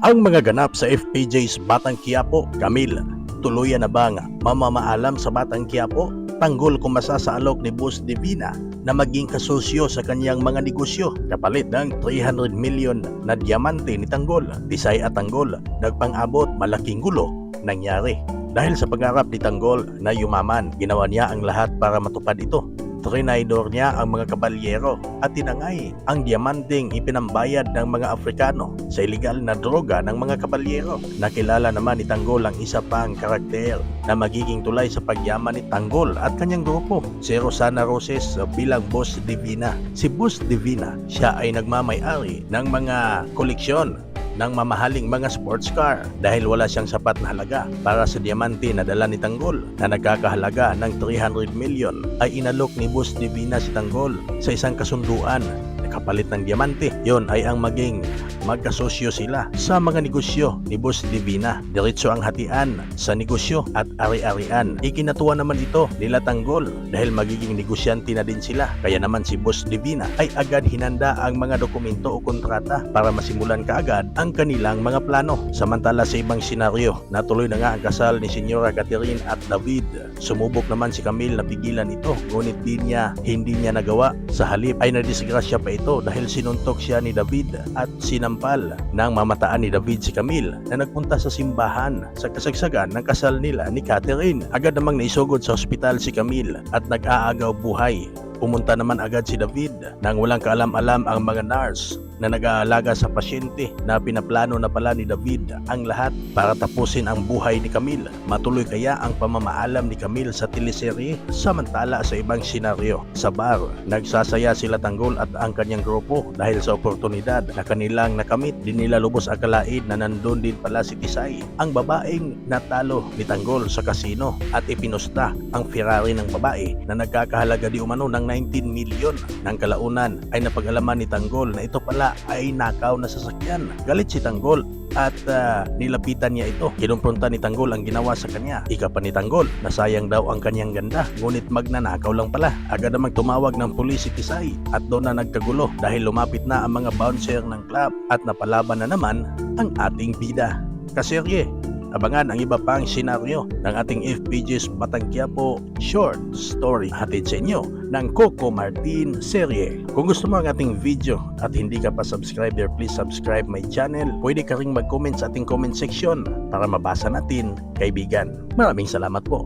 Ang mga ganap sa FPJ's Batang Quiapo, Camille, tuluyan na bang mamamaalam sa Batang Quiapo? Tanggol kumasa sa alok ni Boss Divina na maging kasosyo sa kanyang mga negosyo kapalit ng 300 million na diamante ni Tanggol. Tisay at Tanggol, nagpang-abot malaking gulo nangyari. Dahil sa pangarap ni Tanggol na yumaman, ginawa niya ang lahat para matupad ito. Trinaydor niya ang mga kabalyero at tinangay ang diamanteng ipinambayad ng mga Afrikano sa ilegal na droga ng mga kabalyero. Nakilala naman ni Tanggol ang isa pang karakter na magiging tulay sa pagyaman ni Tanggol at kanyang grupo, si Rosana Roses bilang Boss Divina. Si Boss Divina, siya ay nagmamay-ari ng mga koleksyon ng mamahaling mga sports car dahil wala siyang sapat na halaga para sa diamante na dala ni Tanggol na nagkakahalaga ng 300 million ay inalok ni Boss Divina si Tanggol sa isang kasunduan na kapalit ng diamante. Yon ay ang maging magkasosyo sila sa mga negosyo ni Boss Divina. Diretso ang hatian sa negosyo at ari-arian. Ikinatuwa naman ito nila Tanggol dahil magiging negosyante na din sila. Kaya naman si Boss Divina ay agad hinanda ang mga dokumento o kontrata para masimulan kaagad ang kanilang mga plano. Samantala sa ibang senaryo, natuloy na nga ang kasal ni Senyora Catherine at David. Sumubok naman si Camille na pigilan ito, ngunit hindi niya nagawa. Sa halip ay nadisgrasya pa ito dahil sinuntok siya ni David at sinampal ng mamataan ni David si Camille na nagpunta sa simbahan sa kasagsagan ng kasal nila ni Catherine. Agad namang naisugod sa ospital si Camille at nag-aagaw buhay. Pumunta naman agad si David nang walang kaalam-alam ang mga nurse na nag-aalaga sa pasyente na pinaplano na pala ni David ang lahat para tapusin ang buhay ni Camille. Matuloy kaya ang pamamaalam ni Camille sa teleserye? Samantala sa ibang senaryo, sa bar, nagsasaya sila Tanggol at ang kanyang grupo dahil sa oportunidad na kanilang nakamit. Di nila lubos akalain na nandun din pala si Tisay, ang babaeng natalo ni Tanggol sa kasino, at ipinusta ang Ferrari ng babae na nagkakahalaga di umano ng 19 million. Nang kalaunan ay napag-alaman ni Tanggol na ito pala ay nakaw na sasakyan. Galit si Tanggol at nilapitan niya ito. Kinumpronta ni Tanggol ang ginawa sa kanya. Ika pa ni Tanggol na sayang daw ang kanyang ganda, ngunit magnanakaw lang pala. Agad namang tumawag ng pulis si Tisay at doon na nagkagulo dahil lumapit na ang mga bouncer ng club at napalaban na naman ang ating bida. Kaserye, abangan ang iba pang senaryo ng ating FPJ's Batang Quiapo short story hatid sa inyo ng Coco Martin serye. Kung gusto mo ang ating video at hindi ka pa subscriber, please subscribe my channel. Pwede ka ring mag-comment sa ating comment section para mabasa natin, kaibigan. Maraming salamat po.